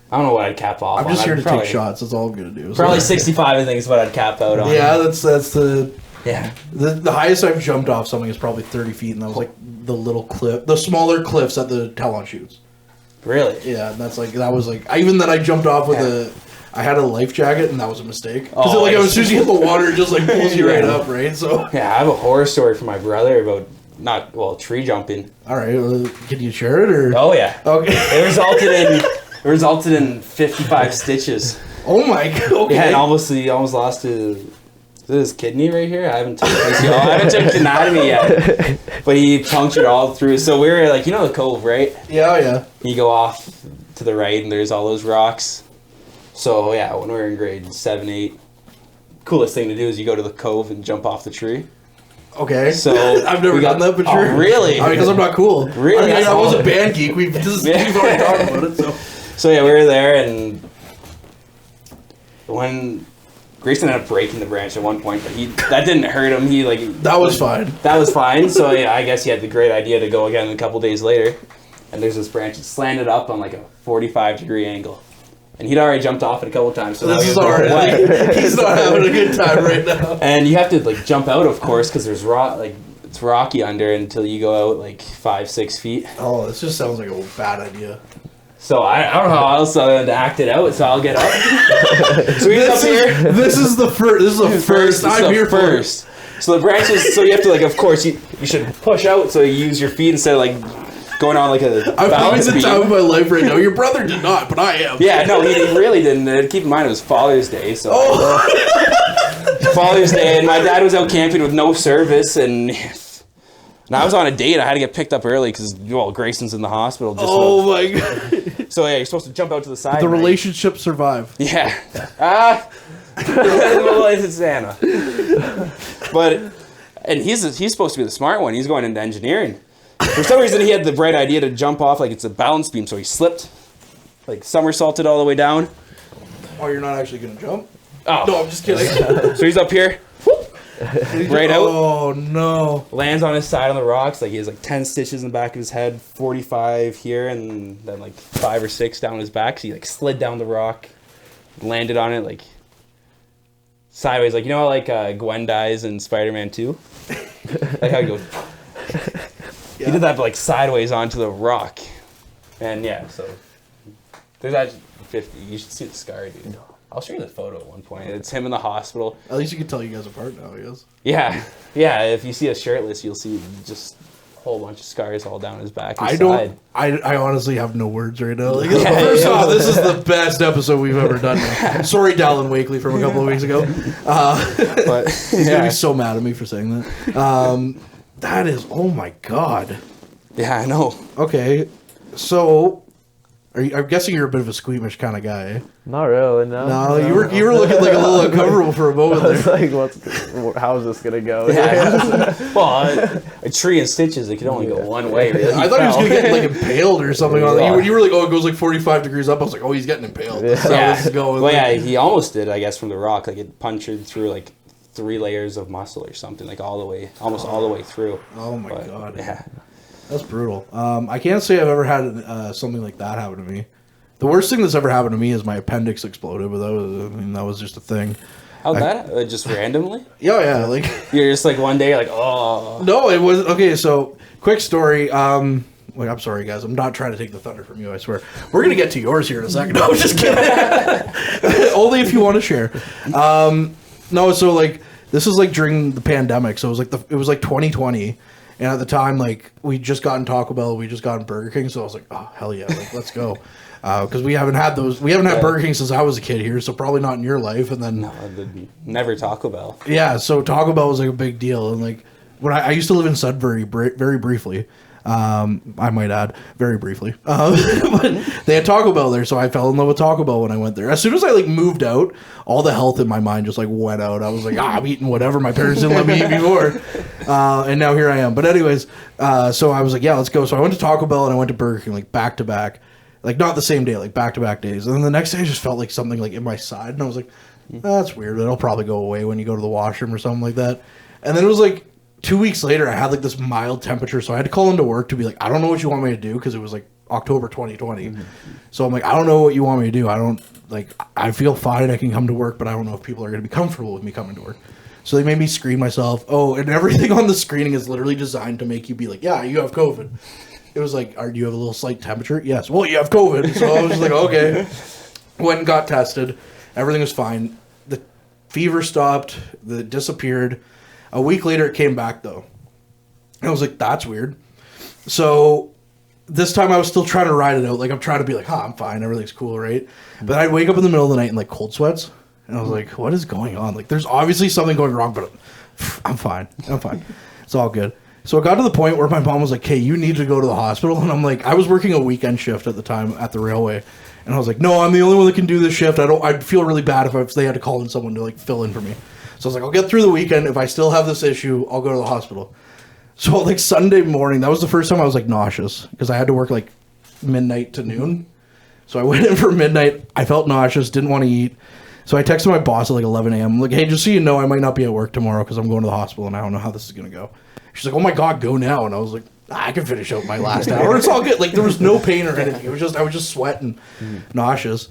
I don't know what I'd cap off. I'm just here to take shots. That's all I'm gonna do. Probably 65, I think, is what I'd cap out on. Yeah, that's the. Yeah. The highest I've jumped off something is probably 30 feet, and that was like the little cliff, the smaller cliffs at the Talon shoots. Really? Yeah, and that was like, even then I jumped off with I had a life jacket, and that was a mistake. Because as soon as you hit the water, it just like pulls you right up, right? So yeah, I have a horror story from my brother about tree jumping. All right, can you share it or? Oh yeah. Okay. It resulted in 55 stitches. Oh my god. Okay. Yeah, and he almost lost his kidney right here. I haven't took anatomy yet, but he punctured all through. So we were like, the cove, right? Yeah. You go off to the right, and there's all those rocks. So yeah, when we were in grade 7, 8, coolest thing to do is you go to the cove and jump off the tree. Okay. So I've never done that, but sure. Oh, really? Because I'm not cool. Really? I was a band geek. We've already talked about it. So yeah, we were there, and when Grayson ended up breaking the branch at one point, but that didn't hurt him. That was fine. That was fine. So yeah, I guess he had the great idea to go again a couple days later, and there's this branch that's slanted up on like a 45-degree angle, and he'd already jumped off it a couple times. So this is already he's not having a good time right now. And you have to like jump out, of course, because there's it's rocky under until you go out like 5-6 feet. Oh, this just sounds like a bad idea. So I don't know how else to act it out, so I'll get up. So he's up here. This is the first. This is the first. I'm here first. So the branches. So you have to of course you should push out. So you use your feet instead of going on like a I'm balance having the time of my life right now. Your brother did not, but I am. Yeah, no, he really didn't. Keep in mind it was Father's Day, so Father's Day, and my dad was out camping with no service, and I was on a date. I had to get picked up early because Grayson's in the hospital. My god. So yeah, you're supposed to jump out to the side. The relationship survived. Yeah. It's Anna. And he's supposed to be the smart one. He's going into engineering. For some reason, he had the bright idea to jump off like it's a balance beam. So he slipped, somersaulted all the way down. Oh, you're not actually gonna jump? Oh no, I'm just kidding. So he's up here. Right out. Oh no! Lands on his side on the rocks. He has 10 stitches in the back of his head, 45 here, and then 5 or 6 down his back. So he slid down the rock, landed on it sideways. How Gwen dies in Spider-Man 2. How he goes. Yeah. He did that but sideways onto the rock, and yeah. So there's actually 50. You should see the scar, dude. I'll show you the photo at one point. It's him in the hospital. At least you can tell you guys apart now, I guess. Yeah. If you see us shirtless, you'll see just whole bunch of scars all down his back. I And don't. side. I honestly have no words right now. Like, first off, this is the best episode we've ever done. Sorry, Dallin Wakely from a couple of weeks ago. But He's gonna be so mad at me for saying that. That is. Oh my god. yeah, I know. Okay, so. I'm guessing you're a bit of a squeamish kind of guy. Eh? Not really, no. No, you were looking like a little uncomfortable for a moment I was there. like, how's this gonna go? Well, a tree and stitches, it could only go one way. Really. I thought he was going to get like impaled or something on Yeah. it. You were like, oh, it goes like 45 degrees up. I was like, oh, he's getting impaled. That's how this is going. Well, yeah, he almost did, I guess, from the rock. Like it punctured through like 3 layers of muscle or something, like all the way, almost all the way through. Oh my god. Yeah. That's brutal. I can't say I've ever had something like that happen to me. The worst thing that's ever happened to me is my appendix exploded, but that was just a thing. How'd that? Just randomly? Yeah, like You're just like one day, you're like, oh. no, it was okay. So quick story. I'm sorry, guys. I'm not trying to take the thunder from you. I swear. We're gonna get to yours here in a second. No, I'm just kidding. Only if you want to share. No, so like this is like during the pandemic. So it was like 2020. And at the time, like, we just gotten Taco Bell, we just gotten Burger King, so I was like, oh, hell yeah, like, let's go. Because we haven't had Burger King since I was a kid here, so probably not in your life. And then, No, never Taco Bell. yeah, so Taco Bell was like a big deal. And like, when I used to live in Sudbury very briefly, I might add, very briefly. But they had Taco Bell there, so I fell in love with Taco Bell when I went there. As soon as I like moved out, all the health in my mind just like went out. I was like, I'm eating whatever my parents didn't let me eat before. And now here I am. But anyways, so I was like, yeah, let's go. So I went to Taco Bell and I went to Burger King like back to back. Like not the same day, like back to back days. And then the next day I just felt like something like in my side. And I was like, that's weird. It'll probably go away when you go to the washroom or something like that. And then it was like 2 weeks later, I had like this mild temperature. So I had to call into work to be like, I don't know what you want me to do. Because it was like October 2020. So I'm like, I don't know what you want me to do. I feel fine. I can come to work, but I don't know if people are going to be comfortable with me coming to work. So they made me screen myself. Oh, and everything on the screening is literally designed to make you be like, yeah, you have COVID. It was like, do you have a little slight temperature? Yes. Well, you have COVID. So I was just like, okay. Went and got tested. Everything was fine. The fever stopped. It disappeared. A week later, it came back, though. And I was like, that's weird. So this time I was still trying to ride it out. Like, I'm trying to be like, I'm fine. Everything's cool, right? But I'd wake up in the middle of the night in, like, cold sweats. And I was like, what is going on? Like, there's obviously something going wrong, but I'm fine. It's all good. So it got to the point where my mom was like, hey, you need to go to the hospital. And I'm like, I was working a weekend shift at the time at the railway. And I was like, no, I'm the only one that can do this shift. I'd feel really bad if they had to call in someone to like fill in for me. So I was like, I'll get through the weekend. If I still have this issue, I'll go to the hospital. So like Sunday morning, that was the first time I was like nauseous because I had to work like midnight to noon. So I went in for midnight. I felt nauseous, didn't want to eat. So I texted my boss at like 11 a.m. I'm like, hey, just so you know, I might not be at work tomorrow because I'm going to the hospital and I don't know how this is going to go. She's like, oh my God, go now. And I was like, I can finish out my last hour. It's all good. Like there was no pain or anything. I was just sweating, nauseous.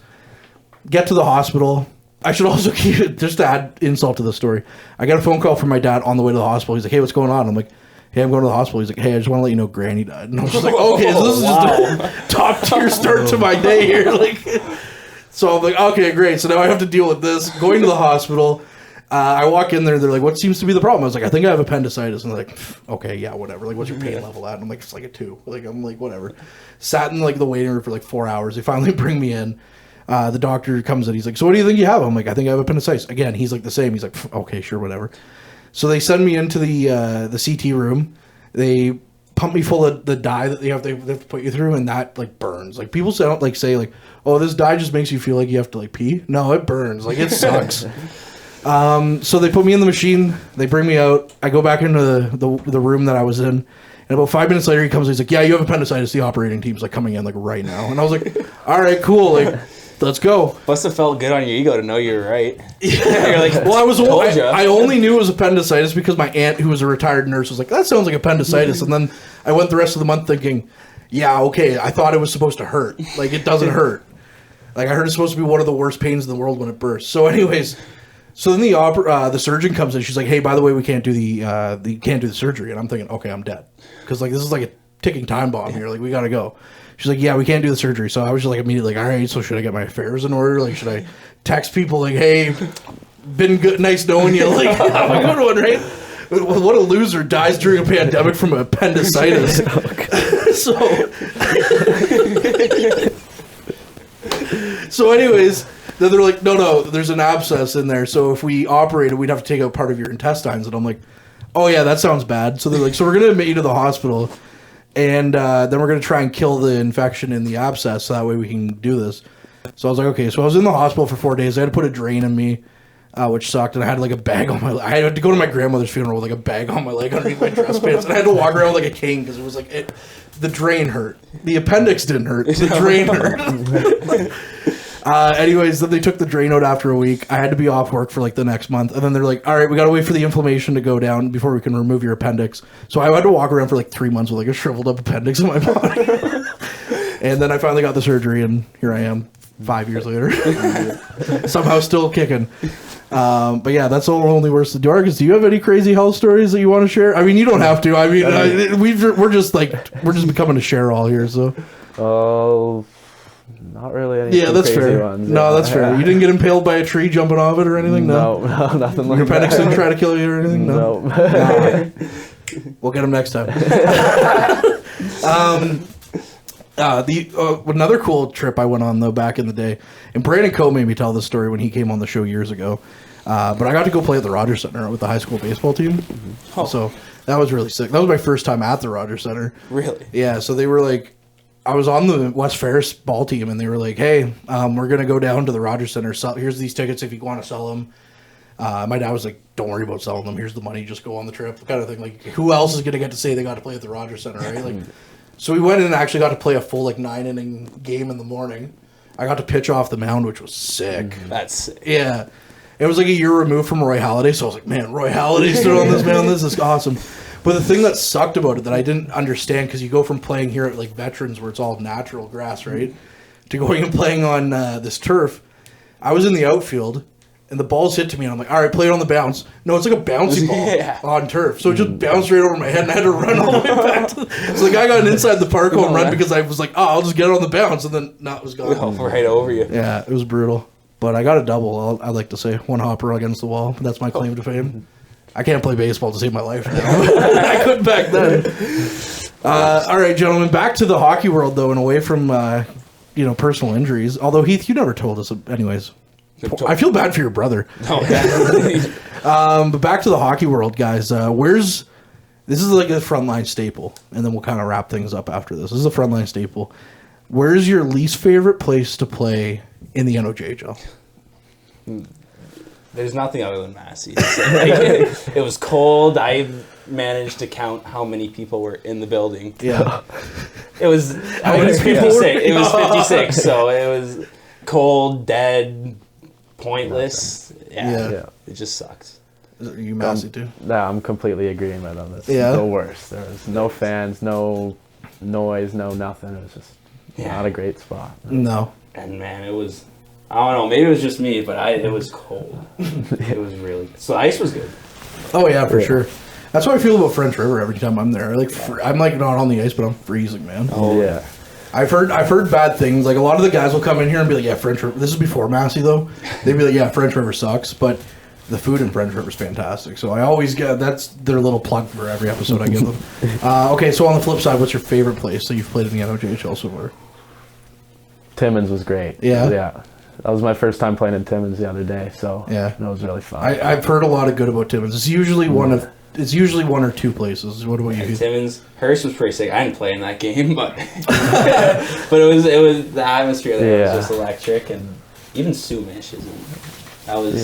Get to the hospital. I should also keep it, just to add insult to the story. I got a phone call from my dad on the way to the hospital. He's like, hey, what's going on? I'm like, hey, I'm going to the hospital. He's like, hey, I just want to let you know Granny died. And I was just like, okay, so this is just a top tier start to my day here. Like, so I'm like, okay, great. So now I have to deal with this. Going to the hospital. I walk in there. They're like, what seems to be the problem? I was like, I think I have appendicitis. And they're like, okay, yeah, whatever. Like, what's your pain level at? And I'm like, it's like a 2. Like, I'm like, whatever. Sat in like the waiting room for like 4 hours. They finally bring me in. The doctor comes in. He's like, so what do you think you have? I'm like, I think I have appendicitis. Again, he's like the same. He's like, okay, sure, whatever. So they send me into the CT room. They pump me full of the dye that they have to put you through, and that like burns. Like people don't like say like, oh, this dye just makes you feel like you have to like pee. No, it burns. Like it sucks. So they put me in the machine. They bring me out. I go back into the room that I was in. And about 5 minutes later, he comes. He's like, "Yeah, you have appendicitis. The operating team's like coming in like right now." And I was like, "All right, cool. Like, let's go." Must have felt good on your ego to know you were right. Yeah. You're like, well, I only knew it was appendicitis because my aunt, who was a retired nurse, was like, "That sounds like appendicitis." And then I went the rest of the month thinking, "Yeah, okay. I thought it was supposed to hurt. Like it doesn't hurt. Like I heard it's supposed to be one of the worst pains in the world when it bursts." So, anyways. So then the surgeon comes in. She's like, "Hey, by the way, we can't do the surgery." And I'm thinking, "Okay, I'm dead," because like this is like a ticking time bomb here. Like we gotta go. She's like, "Yeah, we can't do the surgery." So I was just like immediately like, "All right, so should I get my affairs in order? Like, should I text people like, hey, been good, nice knowing you? Like, have a good one, right?" What a loser dies during a pandemic from appendicitis. So anyways, then they're like, no, there's an abscess in there. So if we operated, we'd have to take out part of your intestines. And I'm like, oh yeah, that sounds bad. So they're like, so we're going to admit you to the hospital. And then we're going to try and kill the infection in the abscess. So that way we can do this. So I was like, okay. So I was in the hospital for 4 days. I had to put a drain in me, which sucked. And I had like a bag on my leg. I had to go to my grandmother's funeral with like a bag on my leg underneath my dress pants. And I had to walk around like a king because it was like, the drain hurt. The appendix didn't hurt. The drain hurt. Anyways, then they took the drain out after a week. I had to be off work for like the next month. And then they're like, all right, we got to wait for the inflammation to go down before we can remove your appendix. So I had to walk around for like 3 months with like a shriveled up appendix in my body. And then I finally got the surgery and here I am 5 years later. Somehow still kicking. But yeah, that's the only worst. Dorcas, do you have any crazy health stories that you want to share? I mean, you don't have to. I mean, we're just becoming a share all here. So, not really any that's crazy fair. ones. No, that's fair. You didn't get impaled by a tree jumping off it or anything? No, nothing like Your appendix that. didn't try to kill you or anything? No. We'll get him next time. Another cool trip I went on though back in the day, and Brandon Coe made me tell this story when he came on the show years ago. But I got to go play at the Rogers Center with the high school baseball team. Oh. So that was really sick. That was my first time at the Rogers Center. Really? Yeah. So they were like, I was on the West Ferris ball team, and they were like, "Hey, we're gonna go down to the Rogers Center. Here's these tickets if you want to sell them." My dad was like, "Don't worry about selling them. Here's the money. Just go on the trip." Kind of thing. Like, who else is gonna get to say they got to play at the Rogers Center, right? Like, so we went in and actually got to play a full 9-inning game in the morning. I got to pitch off the mound, which was sick. That's sick. Yeah. It was like a year removed from Roy Halladay, so I was like, man, Roy Halladay's still on this mound. This is awesome. But the thing that sucked about it that I didn't understand, because you go from playing here at Veterans where it's all natural grass, right, to going and playing on this turf. I was in the outfield, and the ball's hit to me, and I'm like, all right, play it on the bounce. No, it's like a bouncy ball on turf. So it just bounced right over my head, and I had to run all the way back. So the guy got an inside the park home run because I was like, oh, I'll just get it on the bounce, and then it was gone. Right over you. Yeah, it was brutal. But I got a double, I'd like to say. One hopper against the wall. That's my claim to fame. I can't play baseball to save my life now. I couldn't back then. All right, gentlemen, back to the hockey world, though, and away from personal injuries. Although, Heath, you never told us. Anyways, I feel bad for your brother. But back to the hockey world, guys. This is like a Frontline staple, and then we'll kind of wrap things up after this. This is a Frontline staple. Where's your least favorite place to play in the NOJHL? There's nothing other than Massey. It was cold. I managed to count how many people were in the building. Yeah. It was 56. It was 56, so it was cold, dead, pointless. Yeah. It just sucks. You Massey too? Yeah, I'm completely agreeing with on this. Yeah. The worst. There was no fans, no noise, no nothing. It was just not a great spot. No. And man, it was, I don't know, maybe it was just me, but it was cold. It was really, so the ice was good. Oh yeah, for sure. That's how I feel about French River every time I'm there. I'm not on the ice, but I'm freezing, man. Oh yeah. I've heard bad things. Like a lot of the guys will come in here and be like, "Yeah, French River." This is before Massey though. They'd be like, "Yeah, French River sucks," but the food in French River is fantastic. So I always that's their little plug for every episode I give them. Okay, so on the flip side, what's your favorite place that you've played in the NOJHL so far? Timmins was great. Yeah? Yeah. That was my first time playing in Timmins the other day, so it was really fun. I've heard a lot of good about Timmins. It's usually one or two places. What about you? Timmins, Hearst was pretty sick. I didn't play in that game, but but it was the atmosphere there was just electric, and even Sumish that was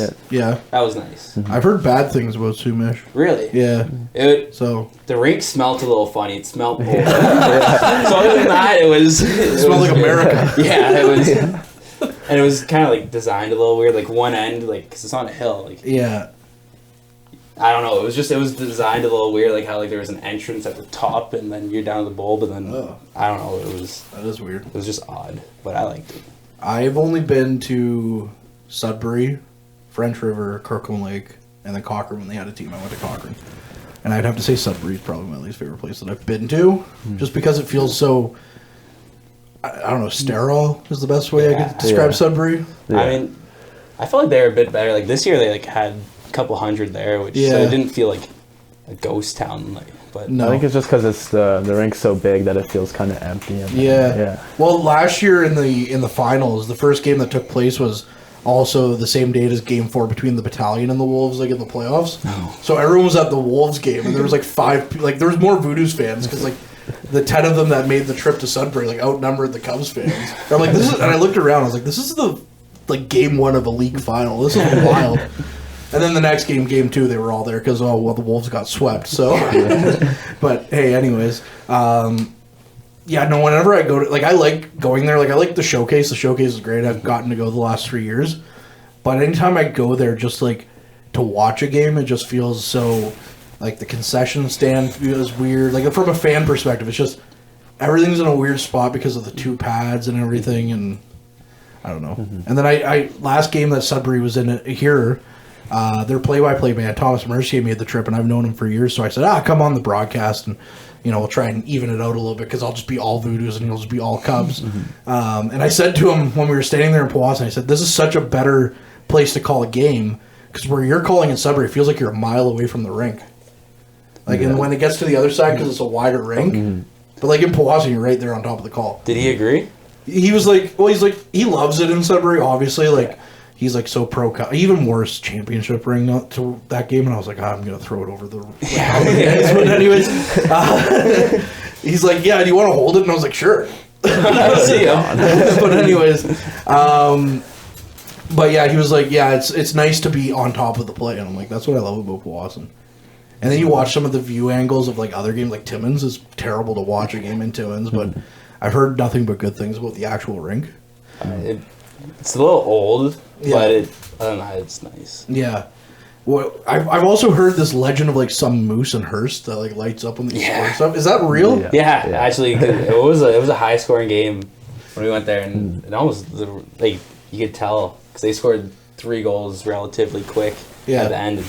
nice. Mm-hmm. I've heard bad things about Sumish. Really? Yeah. The rink smelled a little funny. It smelled old. So other than that, it smelled like America. Yeah, it was. And it was kind of designed a little weird, one end, because it's on a hill. I don't know. It was designed a little weird, how there was an entrance at the top, and then you're down to the bulb, and then I don't know. That is weird. It was just odd, but I liked it. I've only been to Sudbury, French River, Kirkland Lake, and then Cochrane when they had a team. I went to Cochrane, and I'd have to say Sudbury is probably my least favorite place that I've been to, just because it feels so. I don't know, sterile is the best way I could describe Sudbury. Yeah. I mean, I felt like they were a bit better. This year they had a couple hundred there, which so it didn't feel a ghost town. But No. I think it's just because it's the rink's so big that it feels kind of empty. Yeah. Well, last year in the finals, the first game that took place was also the same date as Game 4 between the Battalion and the Wolves, like in the playoffs. So everyone was at the Wolves game, and there was like there was more Voodoos fans because like the 10 of them that made the trip to Sudbury like outnumbered the Cubs fans. I'm like, this is, and I looked around, I was like, this is the like game 1 of a league final. This is wild. And then the next game, Game 2, they were all there because, the Wolves got swept. So, but hey, anyways, yeah, no, whenever I go to, like, I like going there. Like, I like the showcase. The showcase is great. I've gotten to go the last 3 years. But anytime I go there just, like, to watch a game, it just feels so, like, the concession stand feels weird. Like, from a fan perspective, it's just, everything's in a weird spot because of the 2 pads and everything, and I don't know. And then I last game that Sudbury was in here, their play-by-play man, Thomas Mercier, made the trip, and I've known him for years, so I said, come on the broadcast, and, we'll try and even it out a little bit, because I'll just be all Voodoos, and he'll just be all Cubs. And I said to him, when we were standing there in Powassan, I said, this is such a better place to call a game, because where you're calling in Sudbury, it feels like you're a mile away from the rink. Like, and when it gets to the other side, because it's a wider rink, but, like, in Powassan, you're right there on top of the call. Did he agree? He was like, he loves it in Sudbury, obviously, like, he's like so even worse championship ring to that game, and I was like, I'm gonna throw it over the. But anyways, he's like, do you want to hold it? And I was like, sure. See ya. But anyways, but yeah, he was like, it's nice to be on top of the play, and I'm like, that's what I love about Powassan. And then you watch some of the view angles of like other games, like Timmins is terrible to watch a game in Timmins, but I've heard nothing but good things about the actual rink. It's a little old, but I don't know, it's nice. Yeah. Well, I've also heard this legend of like some moose and hearse that like lights up when they score stuff. Is that real? Yeah. Actually, it was a high scoring game when we went there, and it almost like you could tell because they scored 3 goals relatively quick at the end. And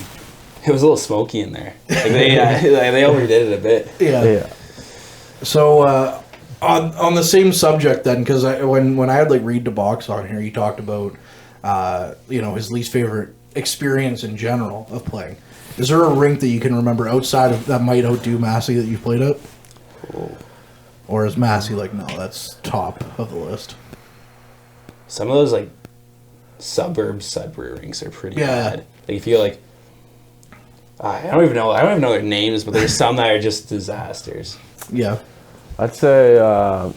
it was a little smoky in there. Like they overdid it a bit. Yeah. So on the same subject then, because when I had like Reed DeBox on here, he talked about his least favorite experience in general of playing. Is there a rink that you can remember outside of that might outdo Massey that you've played at? Or is Massey like, no, that's top of the list? Some of those like suburb Sudbury rinks are pretty bad. Like if you like, I don't even know their names, but there's some that are just disasters. Yeah. I'd say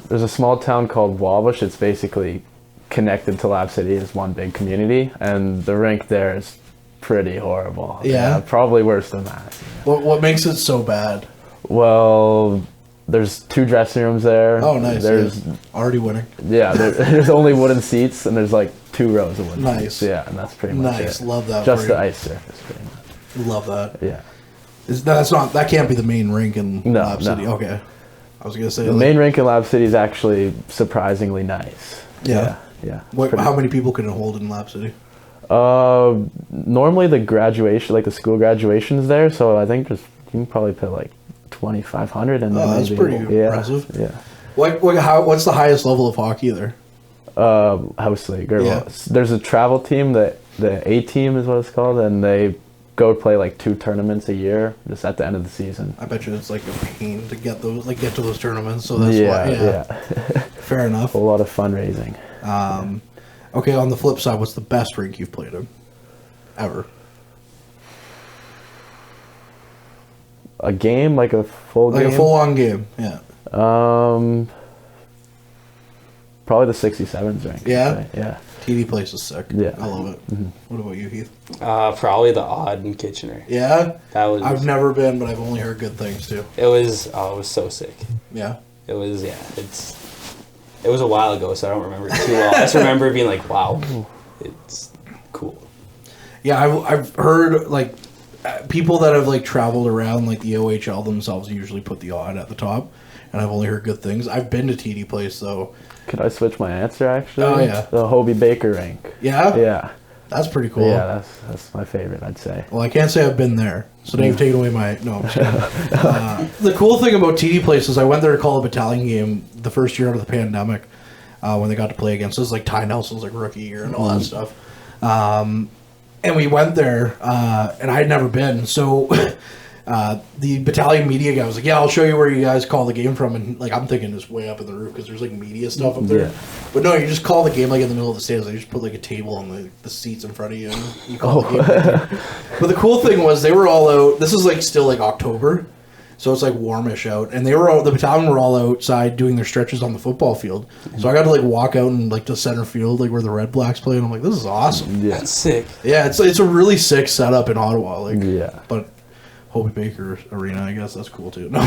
there's a small town called Wabash. It's basically connected to Lab City as one big community, and the rink there is pretty horrible. Yeah? Probably worse than that. What makes it so bad? Well, there's 2 dressing rooms there. Oh, nice. There's already winning. Yeah, there's only wooden seats, and there's like 2 rows of wooden seats. Yeah, and that's pretty much it. Nice, love that. Just the ice surface, pretty much. Love that. Yeah. That can't be the main rink in Lab City. Okay. I was gonna say the main rink in Lab City is actually surprisingly nice. Yeah. How many people can it hold in Lab City? Normally the school graduation's there, so I think you can probably put like 2,500 in there. That's pretty impressive. Yeah. What's the highest level of hockey there? House league. There's a travel team that the A team is what it's called, and they go play like 2 tournaments a year just at the end of the season. I bet you it's like a pain to get to those tournaments. So that's why. Yeah. Fair enough. A lot of fundraising. Okay, on the flip side, what's the best rink you've played in ever? A game, like a full game? Like a full-on game, yeah. Probably the 67s rink. Yeah? Yeah. TD Place is sick. Yeah. I love it. Mm-hmm. What about you, Heath? Probably the Odd in Kitchener. Yeah? I've never been, but I've only heard good things, too. It was so sick. Yeah? It was, it was a while ago, so I don't remember it too well. I just remember being like, wow, it's cool. Yeah, I've heard, like, people that have, like, traveled around, like, the OHL themselves usually put the Odd at the top, and I've only heard good things. I've been to TD Place, though. Could I switch my answer, actually? Oh, yeah. The Hobie Baker rink. Yeah? Yeah. That's pretty cool. Yeah, that's my favorite, I'd say. Well, I can't say I've been there, so now you've taken away my... No, I'm just kidding. The cool thing about TD Place is I went there to call a battalion game the first year out of the pandemic when they got to play against us, like Ty Nelson's like rookie year and all that stuff. And we went there, and I had never been, so the battalion media guy was like, "Yeah, I'll show you where you guys call the game from." And like, I'm thinking it's way up in the roof because there's like media stuff up there. But no, you just call the game like in the middle of the stairs. They just put like a table on the seats in front of you, and you call the game. But the cool thing was they were all out. This is like still like October, so it's like warmish out, and the battalion were all outside doing their stretches on the football field. So I got to like walk out and like to center field, like where the Red Blacks play, and I'm like, this is awesome. That's sick. Yeah, it's a really sick setup in Ottawa. Like, Yeah. but Hobie Baker Arena, I guess that's cool too. No.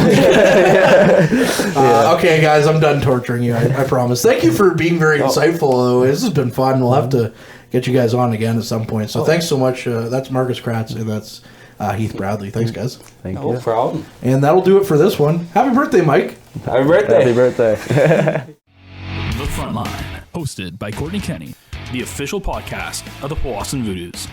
Okay, guys, I'm done torturing you. I promise. Thank you for being very insightful. Though this has been fun. We'll have to get you guys on again at some point. So thanks so much. That's Marcus Krats and that's Heath Bradley. Thanks, guys. Thank No you. problem. And that'll do it for this one. Happy birthday, Mike. Happy birthday. Happy birthday. The Frontline, hosted by Kortney Kenny, the official podcast of the Powassan Voodoos.